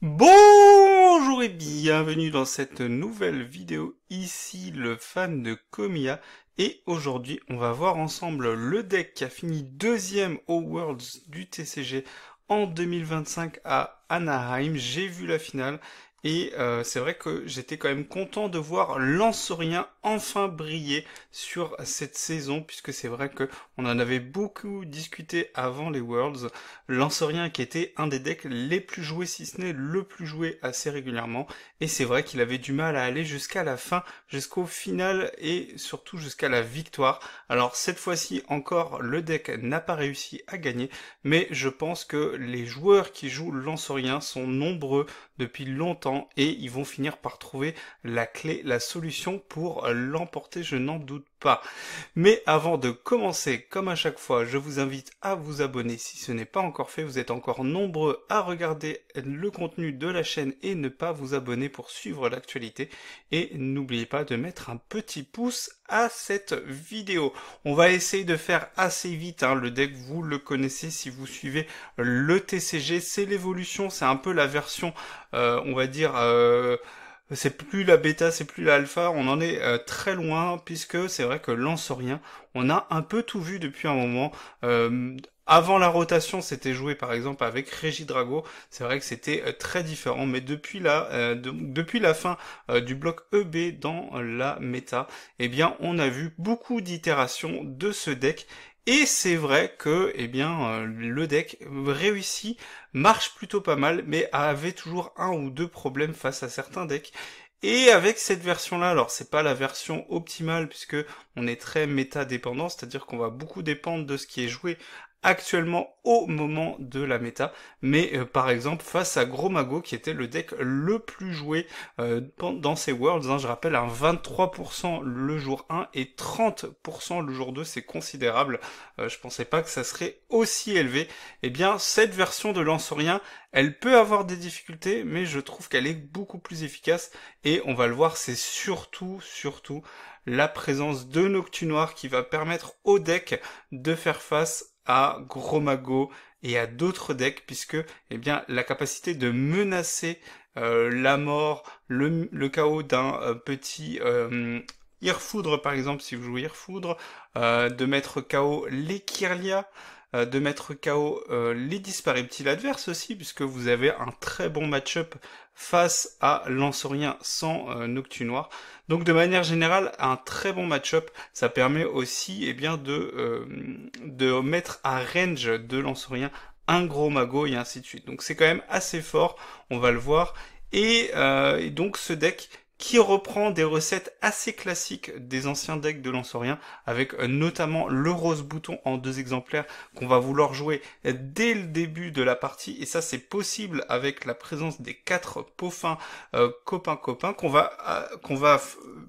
Bonjour et bienvenue dans cette nouvelle vidéo, ici le fan de Komiya, et aujourd'hui on va voir ensemble le deck qui a fini deuxième au Worlds du TCG en 2025 à Anaheim. J'ai vu la finale et c'est vrai que j'étais quand même content de voir Lancerien enfin briller sur cette saison, puisque c'est vrai que on en avait beaucoup discuté avant les Worlds. Lancerien qui était un des decks les plus joués, si ce n'est le plus joué assez régulièrement, et c'est vrai qu'il avait du mal à aller jusqu'à la fin, jusqu'au final et surtout jusqu'à la victoire. Alors cette fois-ci encore, le deck n'a pas réussi à gagner, mais je pense que les joueurs qui jouent Lancerien sont nombreux depuis longtemps et ils vont finir par trouver la clé, la solution pour l'emporter, je n'en doute pas. Mais avant de commencer, comme à chaque fois, je vous invite à vous abonner si ce n'est pas encore fait. Vous êtes encore nombreux à regarder le contenu de la chaîne et ne pas vous abonner pour suivre l'actualité. Et n'oubliez pas de mettre un petit pouce à cette vidéo. On va essayer de faire assez vite, hein. Le deck, vous le connaissez si vous suivez le TCG. C'est l'évolution, c'est un peu la version, on va dire... c'est plus la bêta, c'est plus l'alpha, on en est très loin, puisque c'est vrai que Lancerien, on a un peu tout vu depuis un moment. Avant la rotation, c'était joué par exemple avec Régidrago, c'est vrai que c'était très différent, mais depuis la fin du bloc EB dans la méta, eh bien on a vu beaucoup d'itérations de ce deck, et c'est vrai que le deck réussit, marche plutôt pas mal, mais avait toujours un ou deux problèmes face à certains decks. Et avec cette version-là, alors c'est pas la version optimale puisque on est très méta dépendant, c'est-à-dire qu'on va beaucoup dépendre de ce qui est joué actuellement au moment de la méta, mais par exemple face à Gros Mago qui était le deck le plus joué dans ces Worlds, hein, je rappelle un 23% le jour 1 et 30% le jour 2, c'est considérable, je pensais pas que ça serait aussi élevé. Eh bien cette version de Lancerien, elle peut avoir des difficultés, mais je trouve qu'elle est beaucoup plus efficace, et on va le voir, c'est surtout la présence de Noctu Noir qui va permettre au deck de faire face à Gros Mago et à d'autres decks, puisque eh bien la capacité de menacer la mort, le chaos d'un petit Irfoudre par exemple, si vous jouez Irfoudre, de mettre KO les Kirlia, de mettre KO les Dispareptiles adverses aussi, puisque vous avez un très bon match-up face à Lancerien sans Noctu Noir. Donc de manière générale, un très bon match-up, ça permet aussi de mettre à range de Lancerien un Gros Mago et ainsi de suite. Donc c'est quand même assez fort, on va le voir. Et donc ce deck qui reprend des recettes assez classiques des anciens decks de Lancerien, avec notamment le rose bouton en 2 exemplaires qu'on va vouloir jouer dès le début de la partie, et ça c'est possible avec la présence des 4 Pauphins copains qu'on va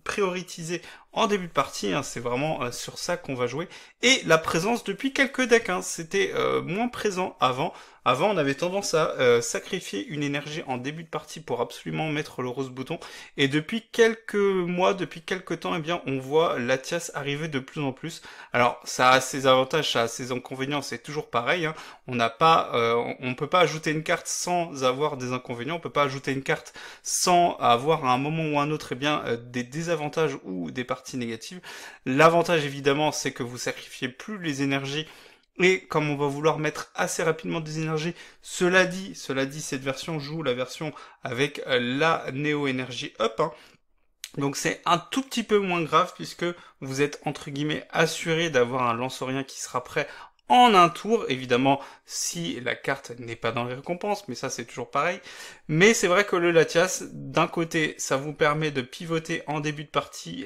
prioriser en début de partie, hein, c'est vraiment sur ça qu'on va jouer, et la présence depuis quelques decks, hein, c'était moins présent avant. Avant, on avait tendance à sacrifier une énergie en début de partie pour absolument mettre le rose bouton, et depuis quelques mois, depuis quelques temps, eh bien, on voit Latias arriver de plus en plus. Alors, ça a ses avantages, ça a ses inconvénients, c'est toujours pareil, hein. On peut pas ajouter une carte sans avoir des inconvénients, on peut pas ajouter une carte sans avoir à un moment ou à un autre, eh bien, des désavantages ou des parties négatives. L'avantage, évidemment, c'est que vous sacrifiez plus les énergies, et comme on va vouloir mettre assez rapidement des énergies, cela dit, cette version joue la version avec la Neo Energy Up, hein. Donc c'est un tout petit peu moins grave puisque vous êtes entre guillemets assuré d'avoir un Lancerien qui sera prêt en un tour, évidemment si la carte n'est pas dans les récompenses, mais ça c'est toujours pareil. Mais c'est vrai que le Latias, d'un côté, ça vous permet de pivoter en début de partie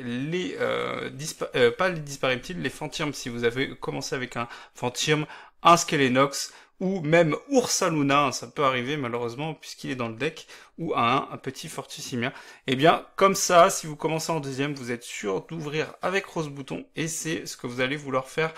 pas les Dispareptiles, les Fantirmes, si vous avez commencé avec un Fantirme, un Skelenox, ou même Ursaluna, hein, ça peut arriver malheureusement puisqu'il est dans le deck, ou un petit Fortissimia. Et bien, comme ça, si vous commencez en deuxième, vous êtes sûr d'ouvrir avec Rose Bouton, et c'est ce que vous allez vouloir faire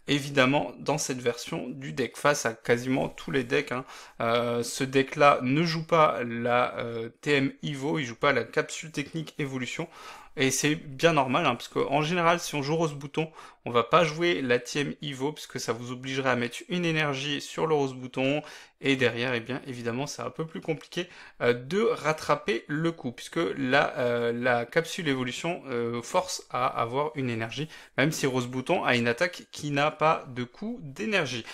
évidemment dans cette version du deck face à quasiment tous les decks, hein. Ce deck là ne joue pas la TM Evo, il joue pas la capsule technique évolution, et c'est bien normal, hein, parce qu'en général, si on joue rose bouton, on va pas jouer la TM Evo, puisque ça vous obligerait à mettre une énergie sur le rose bouton, et derrière, eh bien, évidemment, c'est un peu plus compliqué de rattraper le coup, puisque la capsule évolution force à avoir une énergie, même si rose bouton a une attaque qui n'a pas de coût d'énergie.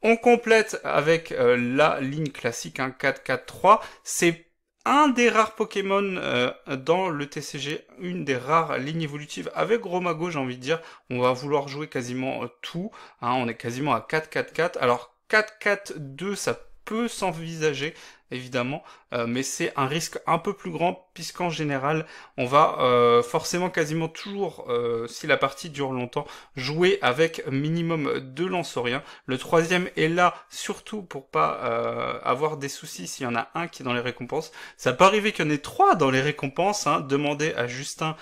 On complète avec la ligne classique, hein, 4-4-3. C'est un des rares Pokémon dans le TCG, une des rares lignes évolutives avec Romago, j'ai envie de dire. On va vouloir jouer quasiment tout, hein, on est quasiment à 4-4-4. Alors 4-4-2, ça peut s'envisager, évidemment, mais c'est un risque un peu plus grand, puisqu'en général, on va forcément quasiment toujours, si la partie dure longtemps, jouer avec minimum 2 lansoriens. Le troisième est là surtout pour pas avoir des soucis s'il y en a un qui est dans les récompenses. Ça peut arriver qu'il y en ait 3 dans les récompenses, hein. Demandez à Justin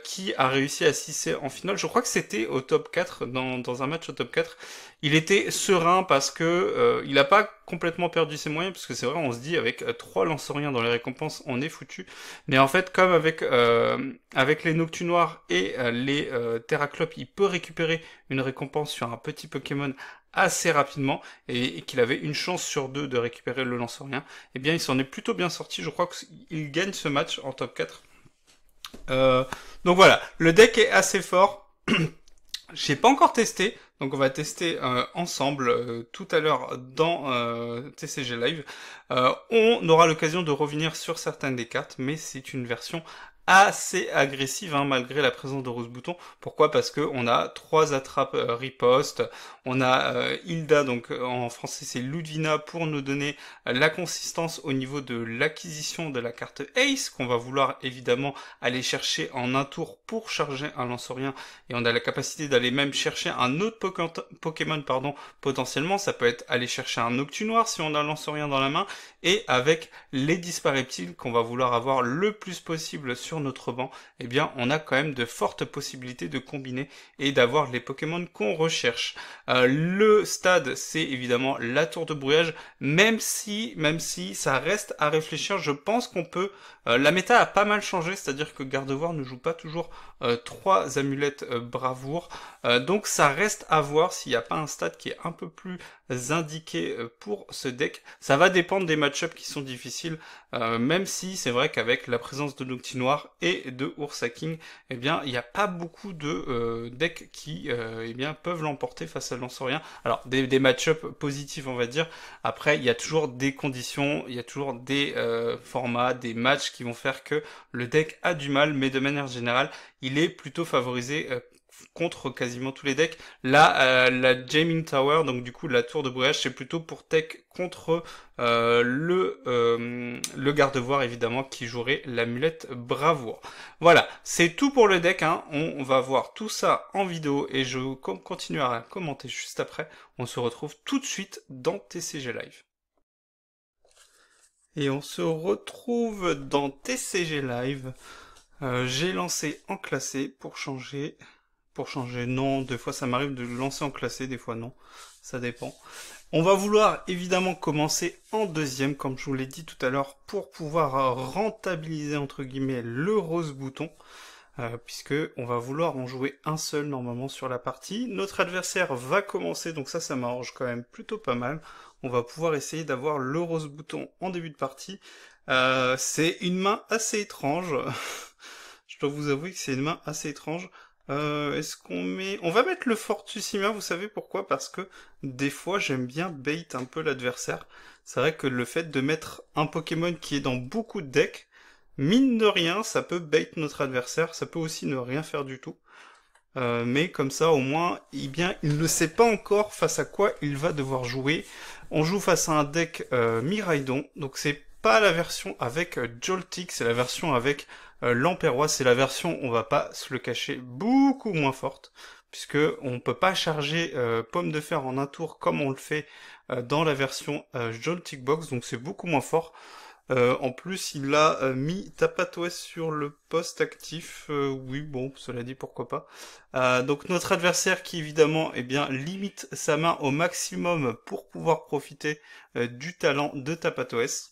qui a réussi à 6 en finale. Je crois que c'était au top 4, dans un match au top 4. Il était serein parce que il a pas complètement perdu ses moyens, parce que c'est vrai, on se dit avec 3 lansoriens dans les récompenses, on est foutu. Mais en fait, comme avec les Noctu Noirs et les Terraclopes, il peut récupérer une récompense sur un petit Pokémon assez rapidement, et qu'il avait une chance sur 2 de récupérer le lansorien, eh bien il s'en est plutôt bien sorti. Je crois qu'il gagne ce match en top 4. Donc voilà, le deck est assez fort. J'ai pas encore testé, donc on va tester ensemble tout à l'heure dans TCG Live. On aura l'occasion de revenir sur certaines des cartes, mais c'est une version assez agressive, hein, malgré la présence de Rose Bouton. Pourquoi? Parce que on a 3 attrapes riposte, on a Hilda, donc en français c'est Ludvina, pour nous donner la consistance au niveau de l'acquisition de la carte Ace, qu'on va vouloir évidemment aller chercher en un tour pour charger un lansorien, et on a la capacité d'aller même chercher un autre Pokémon, potentiellement. Ça peut être aller chercher un Noctu Noir si on a un lansorien dans la main, et avec les Dispareptiles qu'on va vouloir avoir le plus possible sur notre banc, eh bien on a quand même de fortes possibilités de combiner et d'avoir les Pokémon qu'on recherche. Le stade, c'est évidemment la tour de brouillage, même si ça reste à réfléchir. Je pense qu'on peut... la méta a pas mal changé, c'est-à-dire que Gardevoir ne joue pas toujours 3 amulettes bravoure, donc ça reste à voir s'il n'y a pas un stade qui est un peu plus indiqué pour ce deck. Ça va dépendre des match-ups qui sont difficiles, même si c'est vrai qu'avec la présence de Nocti Noir et de Ursa King, eh bien il n'y a pas beaucoup de decks qui eh bien peuvent l'emporter face à Lansorien. Alors des match-ups positifs, on va dire. Après il y a toujours des conditions, il y a toujours des formats, des matchs qui vont faire que le deck a du mal, mais de manière générale il est plutôt favorisé contre quasiment tous les decks. Là, la Jamming Tower, donc du coup la tour de brouillage, c'est plutôt pour tech contre le Gardevoir, évidemment, qui jouerait l'amulette bravoure. Voilà, c'est tout pour le deck, hein. On va voir tout ça en vidéo, et je continuerai à commenter juste après. On se retrouve tout de suite dans TCG Live. Et on se retrouve dans TCG Live. J'ai lancé en classé pour changer. Non, des fois ça m'arrive de lancer en classé, des fois non, ça dépend. On va vouloir évidemment commencer en deuxième, comme je vous l'ai dit tout à l'heure, pour pouvoir rentabiliser entre guillemets le rose bouton, puisque on va vouloir en jouer un seul normalement sur la partie. Notre adversaire va commencer, donc ça m'arrange quand même plutôt pas mal. On va pouvoir essayer d'avoir le rose bouton en début de partie. C'est une main assez étrange. Je dois vous avouer que c'est une main assez étrange. Est-ce qu'on met... On va mettre le Fortissima, vous savez pourquoi? Parce que des fois j'aime bien bait un peu l'adversaire. C'est vrai que le fait de mettre un Pokémon qui est dans beaucoup de decks, mine de rien, ça peut bait notre adversaire, ça peut aussi ne rien faire du tout. Mais comme ça au moins, eh bien, il ne sait pas encore face à quoi il va devoir jouer. On joue face à un deck Miraidon, donc c'est pas la version avec Joltik, c'est la version avec l'Ampérois, c'est la version, on va pas se le cacher, beaucoup moins forte, puisque on peut pas charger Pomme de Fer en un tour comme on le fait dans la version Joltik Box, donc c'est beaucoup moins fort. En plus, il a mis Tapatoès sur le poste actif. Oui, bon, cela dit, pourquoi pas. Donc notre adversaire qui, évidemment, eh bien, limite sa main au maximum pour pouvoir profiter du talent de Tapatoès.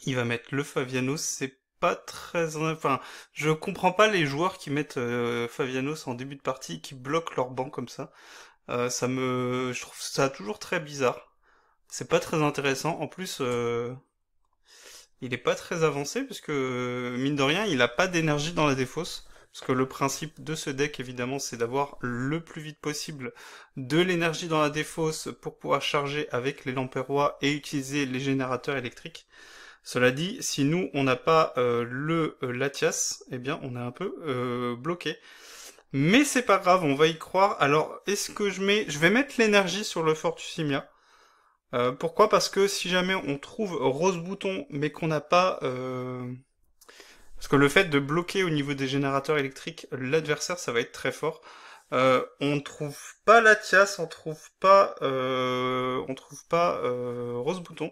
Il va mettre le Favianos, c'est pas très... Enfin, je comprends pas les joueurs qui mettent Favianos en début de partie, qui bloquent leur banc comme ça. Je trouve ça toujours très bizarre. C'est pas très intéressant. En plus, il est pas très avancé, puisque, mine de rien, il a pas d'énergie dans la défausse. Parce que le principe de ce deck, évidemment, c'est d'avoir le plus vite possible de l'énergie dans la défausse pour pouvoir charger avec les lampes et utiliser les générateurs électriques. Cela dit, si nous, on n'a pas le Latias, eh bien, on est un peu bloqué. Mais c'est pas grave, on va y croire. Alors, est-ce que je vais mettre l'énergie sur le Fortusimia. Pourquoi? Parce que si jamais on trouve Rose Bouton, mais qu'on n'a pas... Parce que le fait de bloquer au niveau des générateurs électriques l'adversaire, ça va être très fort. On trouve pas Latias, on trouve pas Rose Bouton.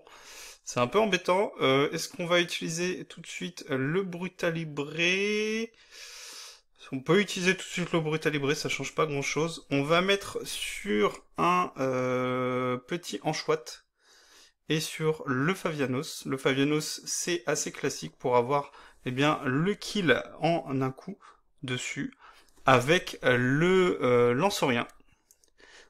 C'est un peu embêtant. Est-ce qu'on va utiliser tout de suite le Brutalibré? On peut utiliser tout de suite le Brutalibré, ça change pas grand-chose. On va mettre sur un petit Anchoite et sur le Favianos. Le Favianos, c'est assez classique pour avoir le kill en un coup dessus avec le lance-rien.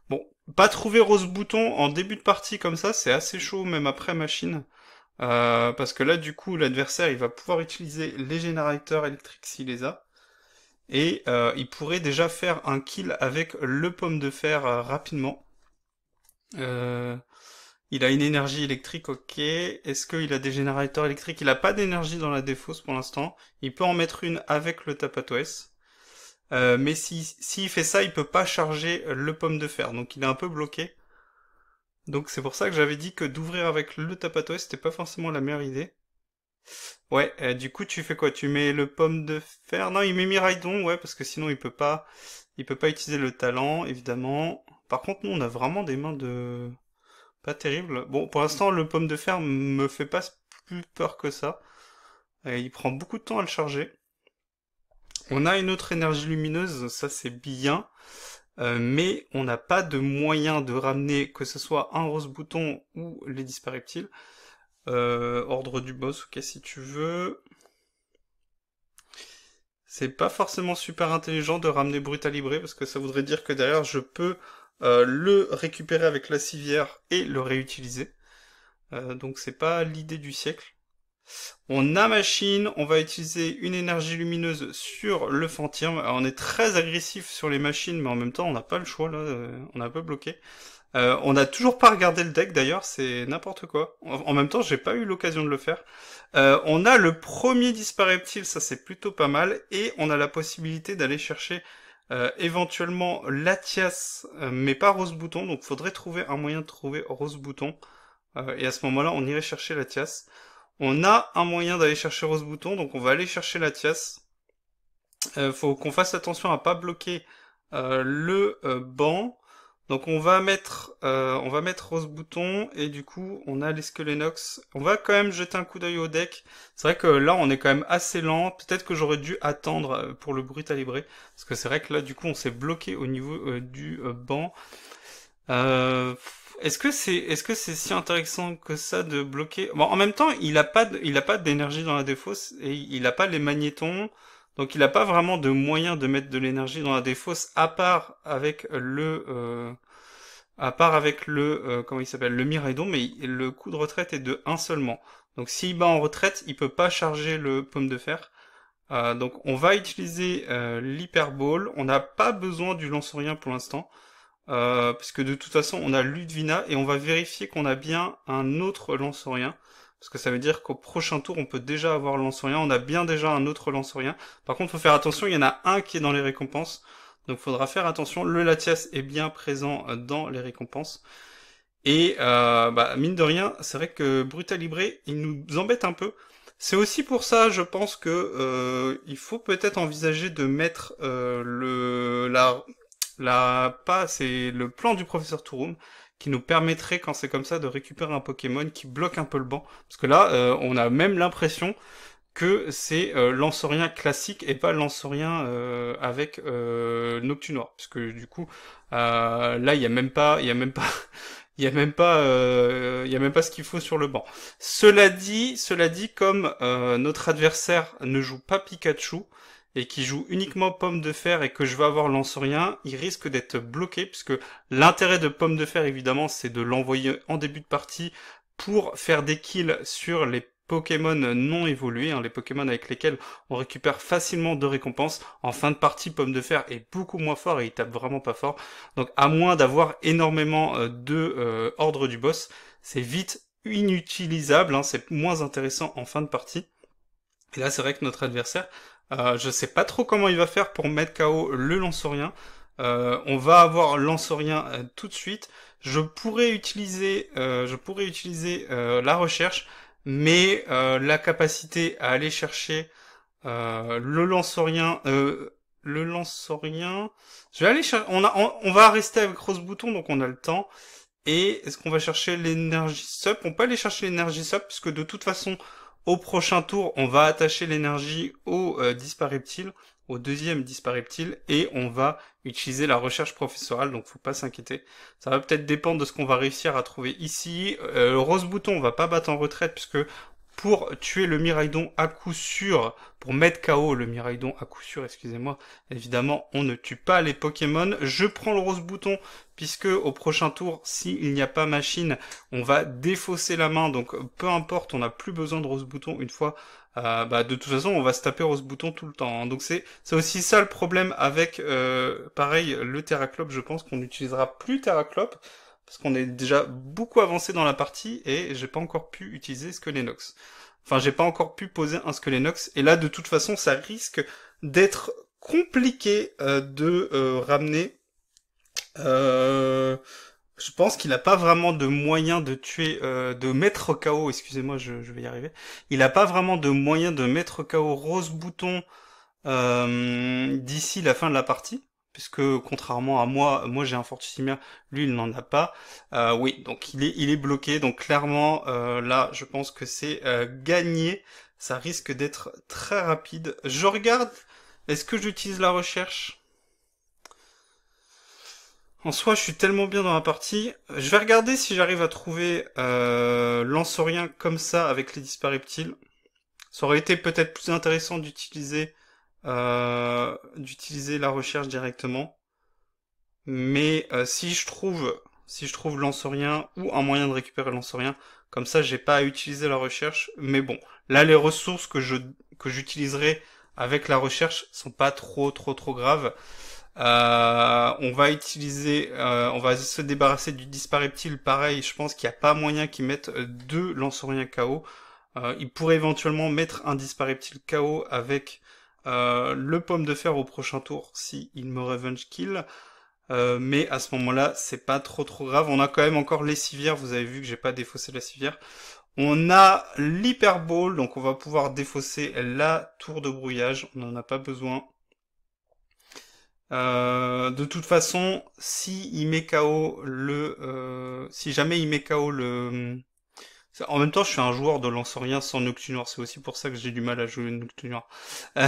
Bon, pas trouver Rose Bouton en début de partie comme ça, c'est assez chaud même après machine. Parce que là, du coup, l'adversaire, il va pouvoir utiliser les générateurs électriques s'il les a. Et il pourrait déjà faire un kill avec le pomme de fer rapidement. Il a une énergie électrique, ok. Est-ce qu'il a des générateurs électriques? Il a pas d'énergie dans la défausse pour l'instant. Il peut en mettre une avec le Tapatoès. Mais s'il fait ça, il peut pas charger le pomme de fer. Donc il est un peu bloqué. Donc c'est pour ça que j'avais dit que d'ouvrir avec le Tapatoès, c'était pas forcément la meilleure idée. Ouais, du coup tu fais quoi? Tu mets le pomme de fer? Non, il met Miraidon, ouais, parce que sinon il peut pas utiliser le talent, évidemment. Par contre, nous on a vraiment des mains de pas terribles. Bon, pour l'instant le pomme de fer me fait pas plus peur que ça. Il prend beaucoup de temps à le charger. On a une autre énergie lumineuse, ça c'est bien. Mais on n'a pas de moyen de ramener que ce soit un rose bouton ou les dispareptiles. Ordre du boss, ok si tu veux. C'est pas forcément super intelligent de ramener Brutalibré parce que ça voudrait dire que derrière je peux le récupérer avec la civière et le réutiliser. Donc c'est pas l'idée du siècle. On a machine, on va utiliser une énergie lumineuse sur le Fantirme. Alors, on est très agressif sur les machines, mais en même temps on n'a pas le choix là, on est un peu bloqué. On n'a toujours pas regardé le deck d'ailleurs, c'est n'importe quoi. En même temps, j'ai pas eu l'occasion de le faire. On a le premier Dispareptile, ça c'est plutôt pas mal, et on a la possibilité d'aller chercher éventuellement Latias, mais pas Rose Bouton, donc faudrait trouver un moyen de trouver Rose Bouton. Et à ce moment-là, on irait chercher Latias. On a un moyen d'aller chercher Rose Bouton, donc on va aller chercher Latias. Faut qu'on fasse attention à pas bloquer le banc. Donc on va mettre Rose Bouton et du coup on a les Skelenox. On va quand même jeter un coup d'œil au deck. C'est vrai que là on est quand même assez lent. Peut-être que j'aurais dû attendre pour le Brutalibré. Parce que c'est vrai que là du coup on s'est bloqué au niveau du banc. Est-ce que c'est si intéressant que ça de bloquer? Bon, en même temps, il a pas d'énergie dans la défausse et il a pas les magnétons, donc il a pas vraiment de moyen de mettre de l'énergie dans la défausse à part avec le comment il s'appelle, le Miraidon, mais le coup de retraite est de un seulement. Donc s'il bat en retraite, il peut pas charger le pomme de fer. Donc on va utiliser l'hyperball. On n'a pas besoin du lance-rien pour l'instant. Parce que de toute façon on a Ludvina et on va vérifier qu'on a bien un autre lance-rien. Parce que ça veut dire qu'au prochain tour on peut déjà avoir le lance-rien. On a bien déjà un autre lance-rien. Par contre faut faire attention, il y en a un qui est dans les récompenses. Donc faudra faire attention. Le Latias est bien présent dans les récompenses. Et mine de rien, c'est vrai que Brutalibré, il nous embête un peu. C'est aussi pour ça, je pense que il faut peut-être envisager de mettre c'est le plan du professeur Touroum qui nous permettrait, quand c'est comme ça, de récupérer un Pokémon qui bloque un peu le banc. Parce que là, on a même l'impression que c'est Lancerien classique et pas Lancerien avec Noctunoir. Parce que du coup, là, il y a même pas il y a même pas ce qu'il faut sur le banc. Cela dit, comme notre adversaire ne joue pas Pikachu et qui joue uniquement Pomme de Fer et que je vais avoir Lancerien, il risque d'être bloqué puisque l'intérêt de Pomme de Fer évidemment c'est de l'envoyer en début de partie pour faire des kills sur les Pokémon non évolués, hein, les Pokémon avec lesquels on récupère facilement de récompenses. En fin de partie, Pomme de Fer est beaucoup moins fort et il tape vraiment pas fort. Donc à moins d'avoir énormément de ordre du boss, c'est vite inutilisable, hein, c'est moins intéressant en fin de partie. Et là c'est vrai que notre adversaire, je sais pas trop comment il va faire pour mettre KO le Lancerien. On va avoir Lancerien tout de suite. Je pourrais utiliser la recherche, mais la capacité à aller chercher le Lancerien, je vais aller chercher. On va rester avec Rose Bouton, donc on a le temps. Et est-ce qu'on va chercher l'énergie sub? On peut aller chercher l'énergie sub, puisque de toute façon, au prochain tour, on va attacher l'énergie au Dispareptile, au deuxième Dispareptile, et on va utiliser la recherche professorale, donc faut pas s'inquiéter. Ça va peut-être dépendre de ce qu'on va réussir à trouver ici. Rose Bouton, on va pas battre en retraite, puisque pour tuer le Miraidon à coup sûr, pour mettre KO le Miraidon à coup sûr, excusez-moi, évidemment, on ne tue pas les Pokémon. Je prends le Rose Bouton, puisque au prochain tour, s'il n'y a pas machine, on va défausser la main, donc peu importe, on n'a plus besoin de Rose Bouton une fois. De toute façon, on va se taper Rose Bouton tout le temps, hein. Donc c'est aussi ça le problème avec, pareil, le Terraclope. Je pense qu'on n'utilisera plus Terraclope, parce qu'on est déjà beaucoup avancé dans la partie, et j'ai pas encore pu utiliser Skelenox. Enfin, j'ai pas encore pu poser un Skelenox, et là, de toute façon, ça risque d'être compliqué de ramener. Je pense qu'il n'a pas vraiment de moyen de tuer, de mettre KO, excusez-moi, je vais y arriver. Il n'a pas vraiment de moyen de mettre KO Rose Bouton d'ici la fin de la partie, puisque contrairement à moi j'ai un Fortissimia, lui il n'en a pas. Oui, donc il est bloqué, donc clairement là je pense que c'est gagné. Ça risque d'être très rapide. Je regarde, est-ce que j'utilise la recherche? En soi, je suis tellement bien dans la partie. Je vais regarder si j'arrive à trouver Lancerien comme ça avec les Dispareptiles. Ça aurait été peut-être plus intéressant d'utiliser la recherche directement. Mais si je trouve Lancerien ou un moyen de récupérer Lancerien, comme ça, j'ai pas à utiliser la recherche. Mais bon, là, les ressources que j'utiliserai avec la recherche sont pas trop graves. On va se débarrasser du Dispareptile. Pareil, je pense qu'il n'y a pas moyen qu'ils mettent deux Lanceriens KO. Ils pourraient éventuellement mettre un Dispareptile KO avec le Pomme de Fer au prochain tour si il me revenge kill. Mais à ce moment-là, c'est pas trop grave. On a quand même encore les civières. Vous avez vu que j'ai pas défaussé la civière. On a l'Hyper Ball, donc on va pouvoir défausser la tour de brouillage. On n'en a pas besoin. De toute façon, si jamais il met KO le, en même temps, je suis un joueur de Lancerien sans Noctinoir. C'est aussi pour ça que j'ai du mal à jouer le Noctinoir. Euh,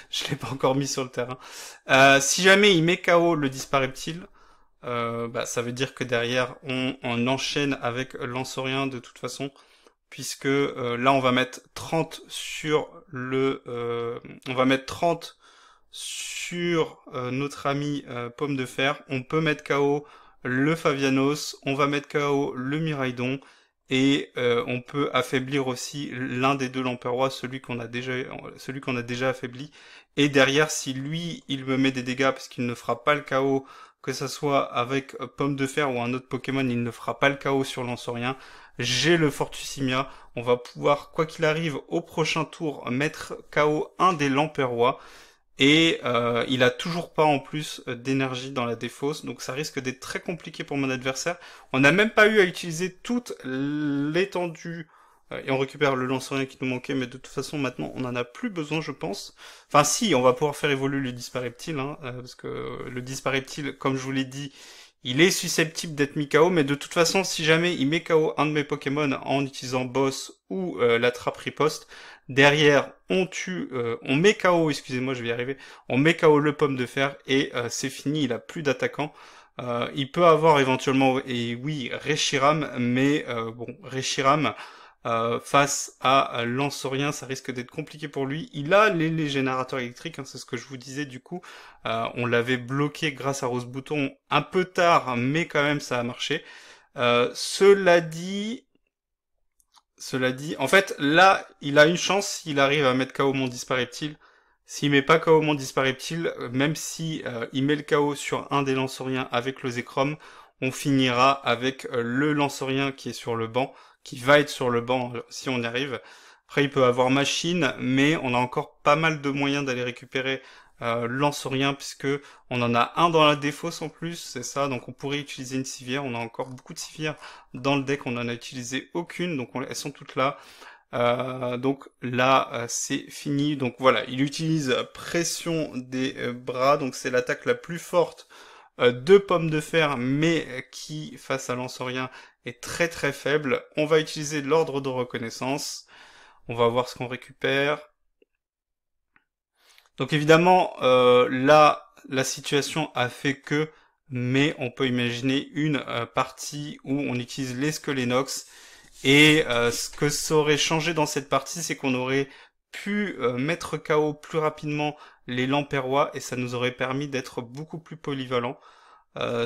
je l'ai pas encore mis sur le terrain. Si jamais il met KO le Dispareptile, ça veut dire que derrière on enchaîne avec Lancerien de toute façon, puisque là on va mettre 30 sur on va mettre 30 sur notre ami Pomme de Fer. On peut mettre KO le Favianos, on va mettre KO le Miraidon, et on peut affaiblir aussi l'un des deux Lamperois, celui qu'on a déjà affaibli. Et derrière, si lui, il me met des dégâts parce qu'il ne fera pas le KO, que ça soit avec Pomme de Fer ou un autre Pokémon, il ne fera pas le KO sur Lancerien. J'ai le Fortussimia. On va pouvoir, quoi qu'il arrive, au prochain tour, mettre KO un des Lamperois. Et il a toujours pas en plus d'énergie dans la défausse, donc ça risque d'être très compliqué pour mon adversaire. On n'a même pas eu à utiliser toute l'étendue, et on récupère le Lancerien qui nous manquait, mais de toute façon maintenant on en a plus besoin, je pense. Enfin si, on va pouvoir faire évoluer le Dispareptile, hein, parce que le Dispareptile, comme je vous l'ai dit, il est susceptible d'être mis KO, mais de toute façon, si jamais il met KO un de mes Pokémon en utilisant Boss ou la trappe riposte, derrière, on met KO, excusez-moi, je vais y arriver, on met KO le Pomme de Fer et c'est fini, il a plus d'attaquant. Il peut avoir éventuellement, et oui, Reshiram, mais bon, Reshiram, face à Lansorien, ça risque d'être compliqué pour lui. Il a les générateurs électriques, hein, c'est ce que je vous disais du coup. On l'avait bloqué grâce à Rose Bouton un peu tard, mais quand même ça a marché. Cela dit, en fait, là, il a une chance s'il arrive à mettre KO mon Dispareptile. S'il met pas KO mon Dispareptile, même si il met le KO sur un des Lansoriens avec le Zekrom, on finira avec le Lansorien qui est sur le banc, qui va être sur le banc si on y arrive. Après, il peut avoir Machine, mais on a encore pas mal de moyens d'aller récupérer Lansorien, puisque on en a un dans la défausse en plus, c'est ça, donc on pourrait utiliser une civière, on a encore beaucoup de civières dans le deck, on en a utilisé aucune, donc elles sont toutes là. Donc là, c'est fini. Donc voilà, il utilise pression des bras, donc c'est l'attaque la plus forte de Pomme de Fer, mais qui, face à Lansorien, est très très faible. On va utiliser l'ordre de reconnaissance. On va voir ce qu'on récupère. Donc évidemment, là, la situation a fait que, mais on peut imaginer une partie où on utilise les Skelenox. Et ce que ça aurait changé dans cette partie, c'est qu'on aurait pu mettre KO plus rapidement les Lamperrois et ça nous aurait permis d'être beaucoup plus polyvalent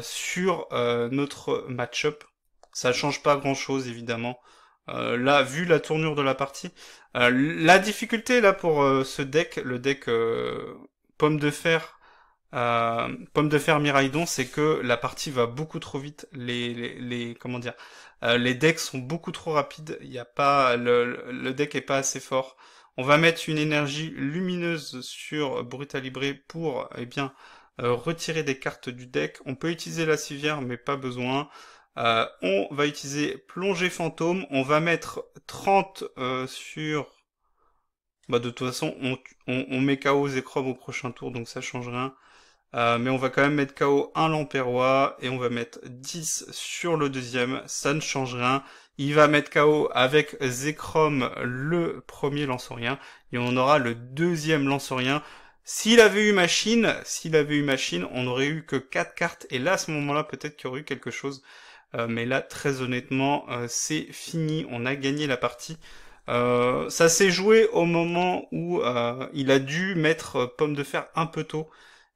sur notre match-up. Ça change pas grand-chose évidemment. Là, vu la tournure de la partie, la difficulté là pour ce deck, le deck Pomme de Fer, Pomme de Fer Miraidon, c'est que la partie va beaucoup trop vite. Comment dire, les decks sont beaucoup trop rapides. Il y a pas le deck est pas assez fort. On va mettre une énergie lumineuse sur Brutalibré pour retirer des cartes du deck. On peut utiliser la civière, mais pas besoin. On va utiliser Plongée Fantôme. On va mettre 30 sur... Bah de toute façon, on met KO Zekrom au prochain tour, donc ça change rien. Mais on va quand même mettre KO un Lamperrois et on va mettre 10 sur le deuxième, ça ne change rien. Il va mettre KO avec Zekrom le premier Lansorien et on aura le deuxième Lansorien. S'il avait eu machine, on n'aurait eu que 4 cartes et là à ce moment-là peut-être qu'il y aurait eu quelque chose. Mais là très honnêtement c'est fini, on a gagné la partie. Ça s'est joué au moment où il a dû mettre Pomme de Fer un peu tôt.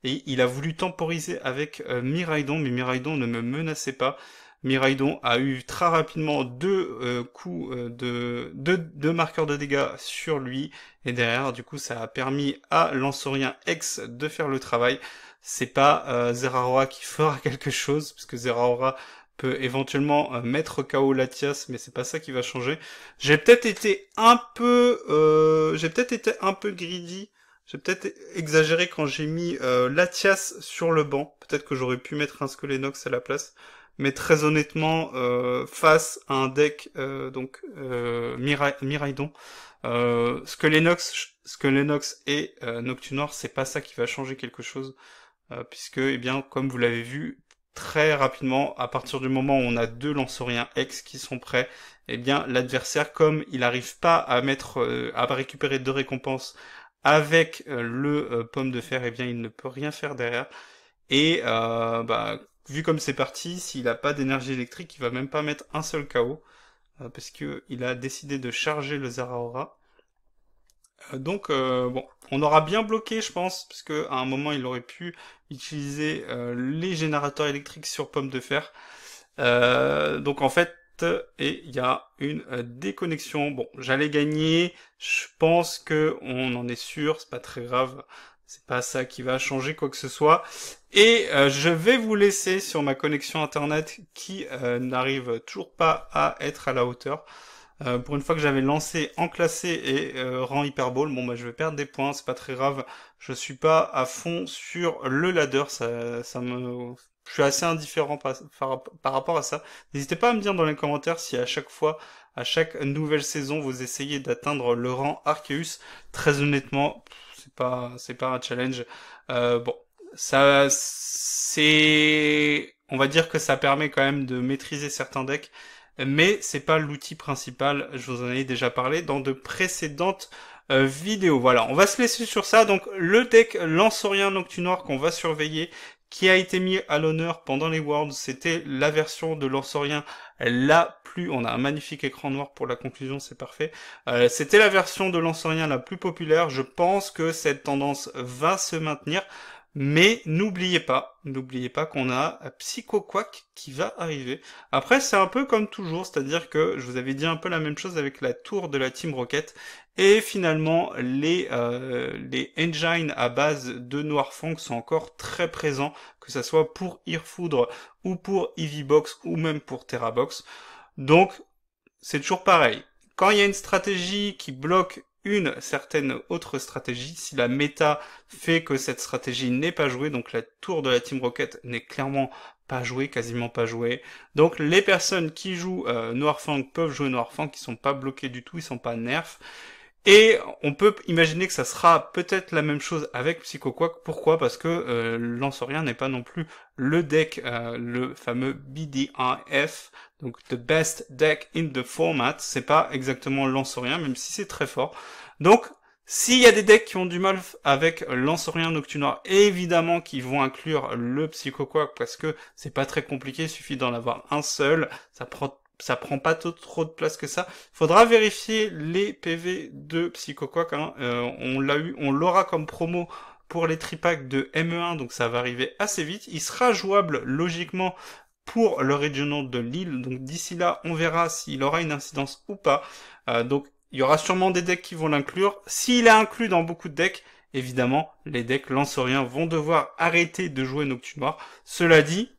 Et il a voulu temporiser avec Miraidon, mais Miraidon ne me menaçait pas. Miraidon a eu très rapidement deux coups deux marqueurs de dégâts sur lui. Et derrière, du coup, ça a permis à Lansorien X de faire le travail. C'est pas Zeraora qui fera quelque chose, puisque Zeraora peut éventuellement mettre KO Latias, mais c'est pas ça qui va changer. J'ai peut-être été un peu greedy. J'ai peut-être exagéré quand j'ai mis Latias sur le banc. Peut-être que j'aurais pu mettre un Skelenox à la place. Mais très honnêtement, face à un deck Miraidon, Skelenox et Noctunor, c'est pas ça qui va changer quelque chose. Puisque, eh bien, comme vous l'avez vu, très rapidement, à partir du moment où on a deux Lansoriens X qui sont prêts, eh bien, l'adversaire, comme il n'arrive pas à à récupérer deux récompenses avec le Pomme de Fer, eh bien il ne peut rien faire derrière. Et vu comme c'est parti, s'il n'a pas d'énergie électrique, il va même pas mettre un seul KO, parce que il a décidé de charger le Zeraora. Bon, on aura bien bloqué, je pense, parce que à un moment il aurait pu utiliser les générateurs électriques sur Pomme de Fer. Donc en fait, et il y a une déconnexion. Bon, j'allais gagner, je pense que on en est sûr, c'est pas très grave, c'est pas ça qui va changer quoi que ce soit. Et je vais vous laisser sur ma connexion internet qui n'arrive toujours pas à être à la hauteur. Pour une fois que j'avais lancé en classé et rang hyperball, bon bah je vais perdre des points, c'est pas très grave. Je suis pas à fond sur le ladder, je suis assez indifférent par rapport à ça. N'hésitez pas à me dire dans les commentaires si à chaque fois, à chaque nouvelle saison, vous essayez d'atteindre le rang Arceus. Très honnêtement, c'est pas un challenge. Bon, on va dire que ça permet quand même de maîtriser certains decks. Mais c'est pas l'outil principal, je vous en ai déjà parlé dans de précédentes vidéos. Voilà, on va se laisser sur ça. Donc le deck Lansorien Noctunor qu'on va surveiller, qui a été mis à l'honneur pendant les Worlds, c'était la version de Lansorien la plus... On a un magnifique écran noir pour la conclusion, c'est parfait. C'était la version de Lansorien la plus populaire. Je pense que cette tendance va se maintenir. Mais n'oubliez pas qu'on a Psycho Quack qui va arriver. Après, c'est un peu comme toujours, c'est-à-dire que je vous avais dit un peu la même chose avec la tour de la Team Rocket. Et finalement, les engines à base de Noirfang sont encore très présents, que ça soit pour Earfoudre ou pour EVBox ou même pour TerraBox. Donc, c'est toujours pareil. Quand il y a une stratégie qui bloque une certaine autre stratégie, si la méta fait que cette stratégie n'est pas jouée, donc la tour de la Team Rocket n'est clairement pas jouée, quasiment pas jouée. Donc les personnes qui jouent Noirfang peuvent jouer Noirfang, qui sont pas bloqués du tout, ils sont pas nerfs. Et on peut imaginer que ça sera peut-être la même chose avec Psycho Quack. Pourquoi? Parce que Lansorien n'est pas non plus le deck, le fameux BDIF, donc the best deck in the format. C'est pas exactement Lansorien, même si c'est très fort. Donc, s'il y a des decks qui ont du mal avec Lansorien Noctunoir, évidemment qu'ils vont inclure le Psycho Quack parce que c'est pas très compliqué, il suffit d'en avoir un seul. Ça prend pas trop de place que ça. Faudra vérifier les PV de Psycho Quack, hein. On l'aura comme promo pour les tripacks de ME1, donc ça va arriver assez vite. Il sera jouable logiquement pour le Regional de Lille, donc d'ici là, on verra s'il aura une incidence ou pas. Donc il y aura sûrement des decks qui vont l'inclure. S'il est inclus dans beaucoup de decks, évidemment, les decks Lansorien vont devoir arrêter de jouer Noctunoir. Cela dit,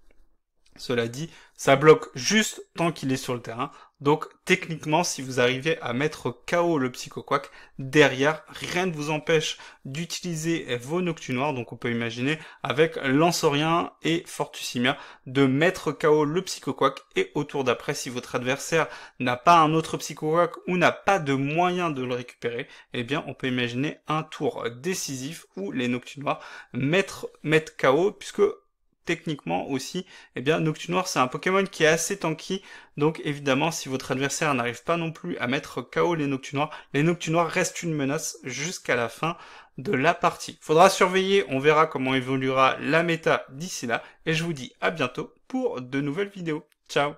ça bloque juste tant qu'il est sur le terrain. Donc techniquement, si vous arrivez à mettre KO le Psycho Quack, derrière, rien ne vous empêche d'utiliser vos Noctunoirs. Donc on peut imaginer avec Lansorien et Fortussimia de mettre KO le Psycho Quack. Et au tour d'après, si votre adversaire n'a pas un autre Psycho Quack ou n'a pas de moyen de le récupérer, eh bien on peut imaginer un tour décisif où les Noctunoirs mettent KO, puisque techniquement aussi, eh bien Noctunoir c'est un Pokémon qui est assez tanky, donc évidemment si votre adversaire n'arrive pas non plus à mettre KO les Noctunoirs restent une menace jusqu'à la fin de la partie. Faudra surveiller, on verra comment évoluera la méta d'ici là, et je vous dis à bientôt pour de nouvelles vidéos. Ciao!